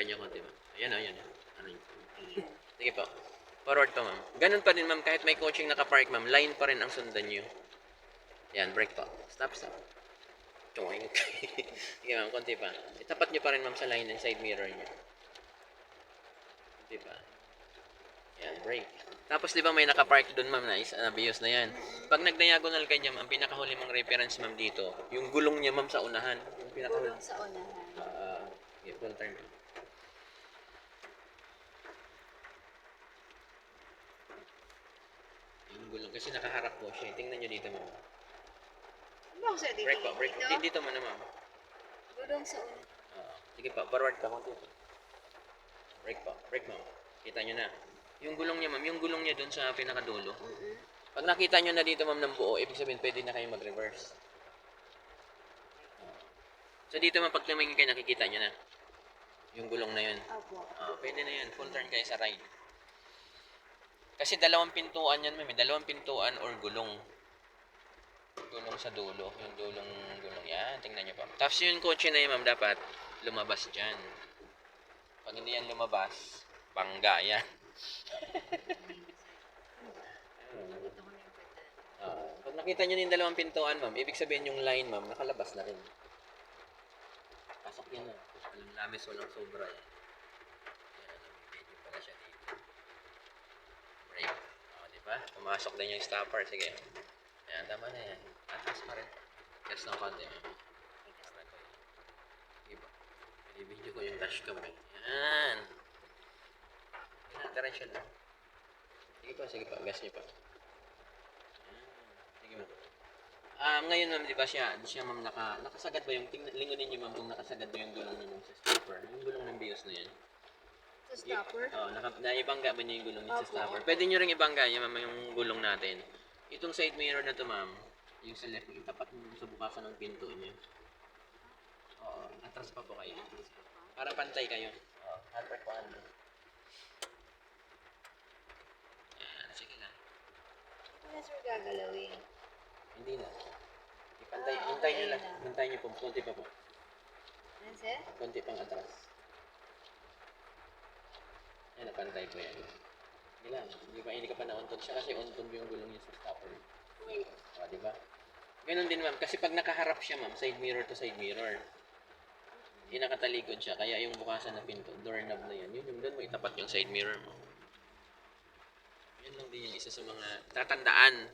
parkin nyo konti, ma'am. Ayan, ayan. Ano yun? Sige po. Forward pa, ma'am. Ganun pa din, ma'am. Kahit may coaching nakapark, ma'am, line pa rin ang sundan nyo. Yan, brake pa. Stop, stop. Choing. Sige, ma'am, konti pa. Itapat nyo pa rin, ma'am, sa line ng side mirror nyo. Konti pa. Yan, brake. Tapos, di ba may nakapark doon, ma'am, na bios na yan. Pag nag-diagonal ka niya, ma'am, ang pinakahuli mong reference, ma'am, dito, yung gulong niya, ma'am, sa unahan. Yung pinakahuli. Gulong sa unahan. Okay, full turn. Yung gulong, kasi nakaharap po siya. Tingnan nyo dito, ma'am. Ano sa dito? Brake pa, brake. Dito man, ma'am. Gulong sa unahan. Sige pa, forward ka, konti. Brake pa, brake, ma'am. Kita nyo na. Yung gulong niya, ma'am, yung gulong niya doon sa pinakadulo. Pag nakita nyo na dito, ma'am, ng buo, ibig sabihin, pwede na kayo mag-reverse. So, dito, ma'am, pag tumingin kayo, nakikita nyo na. Yung gulong na yun. Opo. Pwede na yan. Full turn kayo sa right. Kasi dalawang pintuan yan, ma'am. Dalawang pintuan or gulong. Gulong sa dulo. Yung gulong. Yan, tingnan nyo pa. Tapos yung kotse na yun, ma'am, dapat lumabas dyan. Pag hindi yan lumabas, bangga yan. Pag nakita nyo yung dalawang pintuan, ma'am, ibig sabihin yung line, ma'am, nakalabas na rin. Pasok yan, ma'am. Walang lamis, walang sobra yan. Medyo pala siya dito. Brake. Diba? Pumasok din yung stopper. Sige. Yan, tama na yan. Atas pa rin. Test ng konti, ma'am. Diba? Pinibidyo ko yung dashcam, eh. Yan. Diretso lang. Sige pa. Gas niyo pa. Sige, ma'am. Ngayon, ma'am, di ba siya ma'am, nakasagad ba yung, lingunin niyo, ma'am, kung nakasagad ba yung gulong niyo sa stopper? Yung gulong ng bios na yan. Sa stopper? Naibangga ba niyo yung gulong niyo sa stopper? Pwede niyo ring ibangga yung, ma'am, yung gulong natin. Itong side mirror na to, ma'am, yung sa left, itapat mo sa bukasan ng pinto niya. Atras pa po kayo. Para pantay kayo. Handbrake pa handbrake. Sige na. Ano sir gagalawin? Hindi na. Hintay nyo lang. Hintay nyo po. Kunti pa po. Ano sir? Kunti pang atras. Yan, napantay ko yan. Hindi lang. Hindi ka pa na-untog siya kasi untog yung gulong niya sa stopper. Diba? Ganun din, ma'am. Kasi pag nakaharap siya, ma'am, side mirror to side mirror, hindi nakatalikod siya. Kaya yung bukasan na pinto, doorknob na yan, yun yung doon mo itapat yung side mirror mo. Yun lang din yung isa sa mga tatandaan